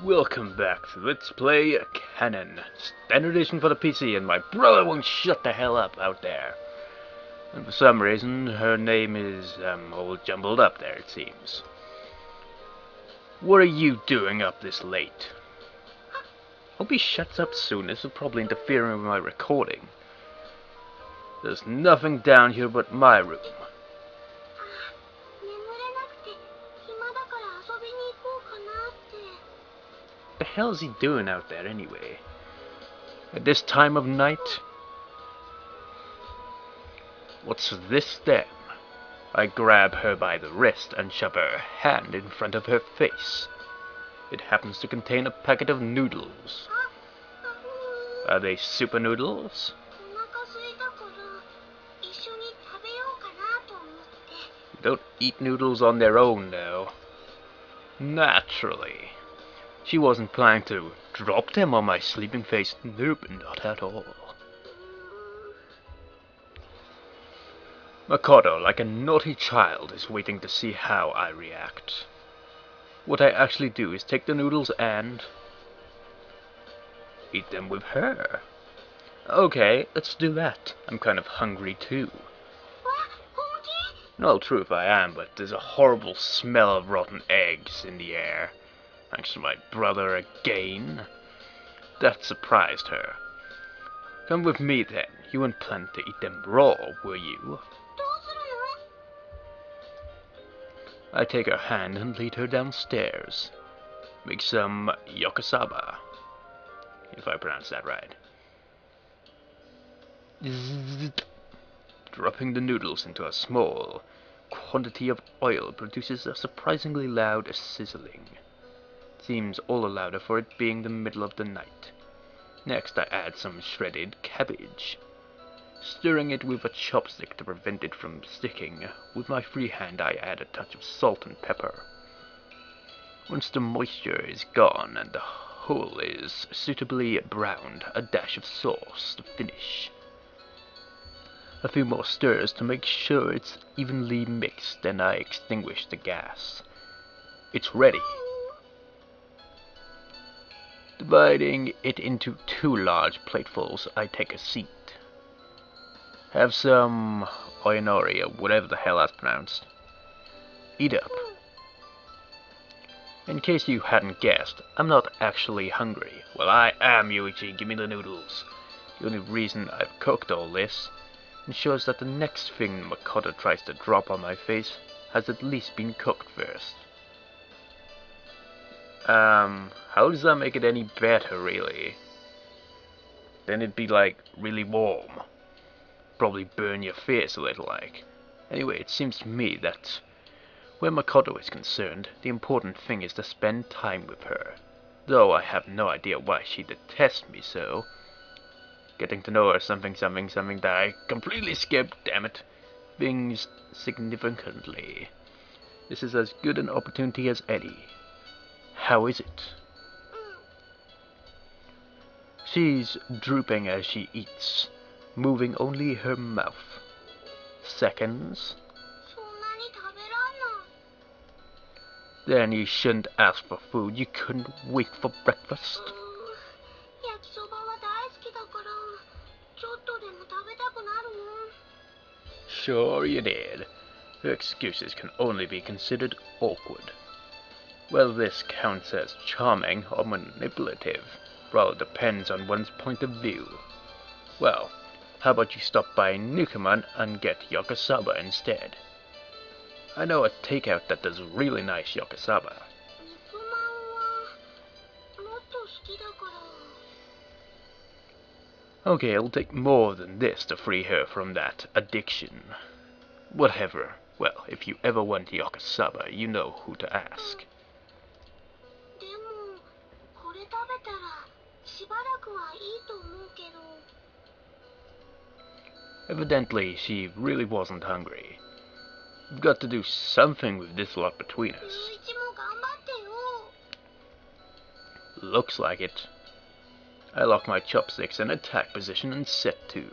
Welcome back to Let's Play Kanon. Standard edition for the PC, and my brother won't shut the hell up out there. And for some reason, her name is, all jumbled up there, it seems. What are you doing up this late? Hope he shuts up soon. This will probably interfere with my recording. There's nothing down here but my room. What the hell is he doing out there anyway? At this time of night? What's this then? I grab her by the wrist and shove her hand in front of her face. It happens to contain a packet of noodles. Are they super noodles? Don't eat noodles on their own, though. Naturally. She wasn't planning to drop them on my sleeping face. Nope, not at all. Makoto, like a naughty child, is waiting to see how I react. What I actually do is take the noodles and eat them with her. Okay, let's do that. I'm kind of hungry too. In all truth, I am, but there's a horrible smell of rotten eggs in the air. Thanks to my brother again. That surprised her. Come with me then. You weren't planning to eat them raw, were you? I take her hand and lead her downstairs. Make some Yakisoba, if I pronounce that right. Dropping the noodles into a small quantity of oil produces a surprisingly loud sizzling. Seems all the louder for it being the middle of the night. Next I add some shredded cabbage, stirring it with a chopstick to prevent it from sticking. With my free hand I add a touch of salt and pepper. Once the moisture is gone and the whole is suitably browned, a dash of sauce to finish. A few more stirs to make sure it's evenly mixed, and I extinguish the gas. It's ready. Dividing it into 2 large platefuls, I take a seat. Have some oyonori, or whatever the hell that's pronounced. Eat up. In case you hadn't guessed, I'm not actually hungry. Well, I am, Yuichi. Give me the noodles. The only reason I've cooked all this ensures that the next thing Makoto tries to drop on my face has at least been cooked first. How does that make it any better, really? Then it'd be, like, really warm. Probably burn your face a little, like. Anyway, it seems to me that where Makoto is concerned, the important thing is to spend time with her. Though I have no idea why she detests me so. Getting to know her something that I completely skipped, damn it. Things significantly. This is as good an opportunity as any. How is it? She's drooping as she eats, moving only her mouth. Seconds. Then you shouldn't ask for food. You couldn't wait for breakfast. Sure you did. Her excuses can only be considered awkward. Whether this counts as charming or manipulative rather depends on one's point of view. Well, how about you stop by Nukaman and get Yakisoba instead? I know a takeout that does really nice Yakisoba. Okay, it'll take more than this to free her from that addiction. Whatever. Well, if you ever want Yakisoba, you know who to ask. Evidently, she really wasn't hungry. We've got to do something with this lot between us. Looks like it. I lock my chopsticks in attack position and set to.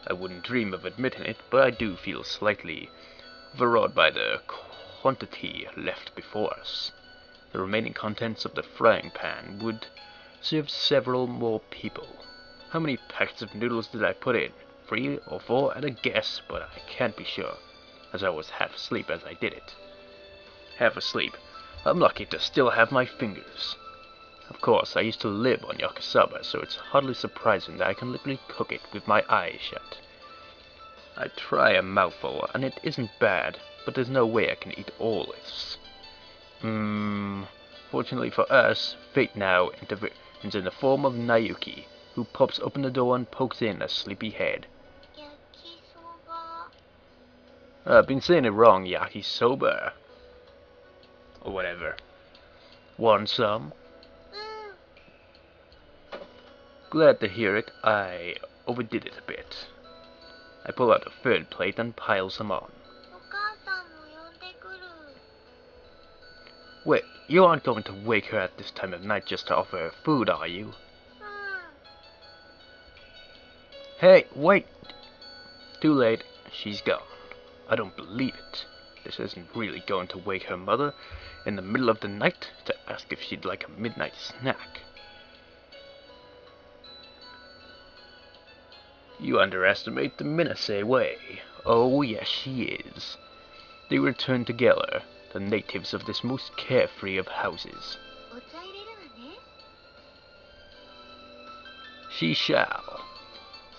I wouldn't dream of admitting it, but I do feel slightly overawed by the quantity left before us. The remaining contents of the frying pan would serve several more people. How many packets of noodles did I put in? 3 or 4 at a guess, but I can't be sure, as I was half asleep as I did it. Half asleep. I'm lucky to still have my fingers. Of course, I used to live on Yakisoba, so it's hardly surprising that I can literally cook it with my eyes shut. I try a mouthful, and it isn't bad, but there's no way I can eat all this. Fortunately for us, fate now intervenes in the form of Nayuki, who pops open the door and pokes in a sleepy head. Yakisoba. I've been saying it wrong, Yakisoba. Or whatever. Want some? Glad to hear it. I overdid it a bit. I pull out a third plate and pile some on. お母さんも呼んでくる。 Wait, you aren't going to wake her at this time of night just to offer her food, are you? Hey, wait! Too late. She's gone. I don't believe it. This isn't really going to wake her mother in the middle of the night to ask if she'd like a midnight snack. You underestimate the minase way. Oh, yes, she is. They return together, the natives of this most carefree of houses. お茶入れるわね。 She shall.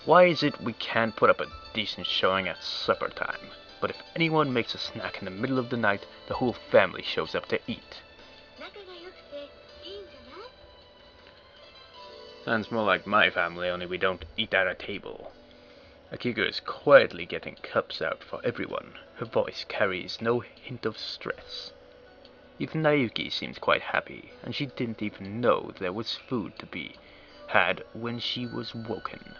Why is it we can't put up a decent showing at supper time? But if anyone makes a snack in the middle of the night, the whole family shows up to eat. 仲が良くていいんじゃない？ Sounds more like my family, only we don't eat at a table. Akiko is quietly getting cups out for everyone. Her voice carries no hint of stress. Even Nayuki seems quite happy, and she didn't even know there was food to be had when she was woken.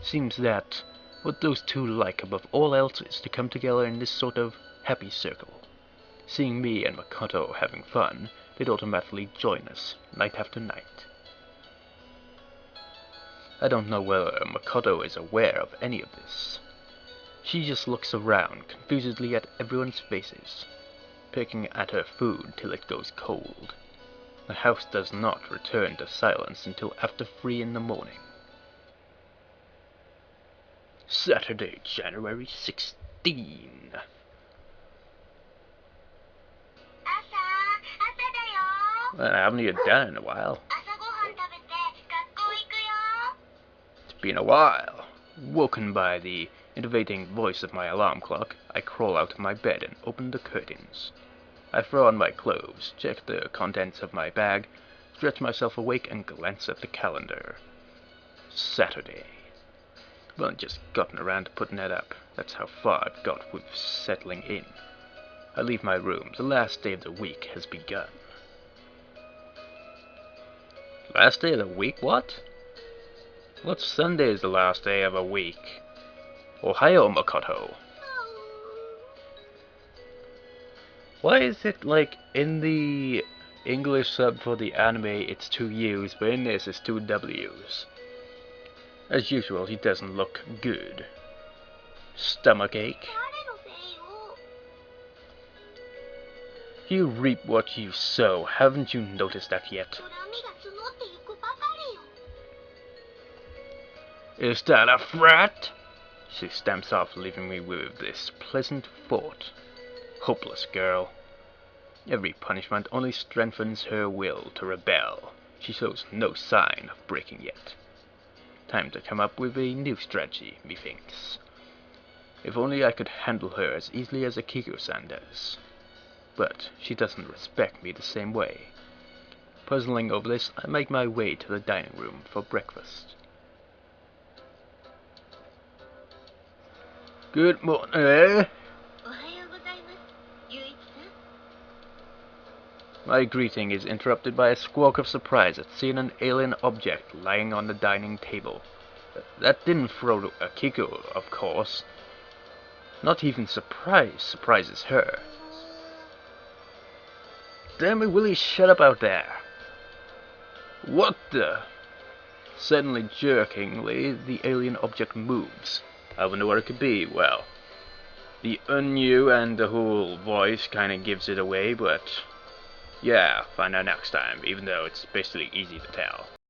Seems that what those two like above all else is to come together in this sort of happy circle. Seeing me and Makoto having fun, they'd automatically join us night after night. I don't know whether Makoto is aware of any of this. She just looks around confusedly at everyone's faces, picking at her food till it goes cold. The house does not return to silence until after 3 in the morning. Saturday, January 16. 朝だよ。 Well, I haven't even done in a while. 朝ごはん食べて学校行くよ。 It's been a while. Woken by the innovating voice of my alarm clock, I crawl out of my bed and open the curtains. I throw on my clothes, check the contents of my bag, stretch myself awake, and glance at the calendar. Saturday. I've only just gotten around to putting that up. That's how far I've got with settling in. I leave my room. The last day of the week has begun. Last day of the week? What? What Sunday is the last day of a week? Ohio, Makoto. Why is it like in the English sub for the anime it's 2 U's, but in this it's 2 W's? As usual, he doesn't look good. Stomachache. 誰のせいよ。 You reap what you sow. Haven't you noticed that yet? 恨みが募っていくばかりよ。 Is that a threat? She stamps off, leaving me with this pleasant thought. Hopeless girl. Every punishment only strengthens her will to rebel. She shows no sign of breaking yet. Time to come up with a new strategy, methinks. If only I could handle her as easily as Akiko-san does. But she doesn't respect me the same way. Puzzling over this, I make my way to the dining room for breakfast. Good morning. おはようございます。ゆういちさん。 My greeting is interrupted by a squawk of surprise at seeing an alien object lying on the dining table. That didn't throw Akiko, of course. Not even surprise surprises her. Damn it, Willie, shut up out there. What the? Suddenly jerkingly, the alien object moves. I wonder what it could be. Well, the unyu and the whole voice kinda gives it away, but Yeah, find out next time, even though it's basically easy to tell.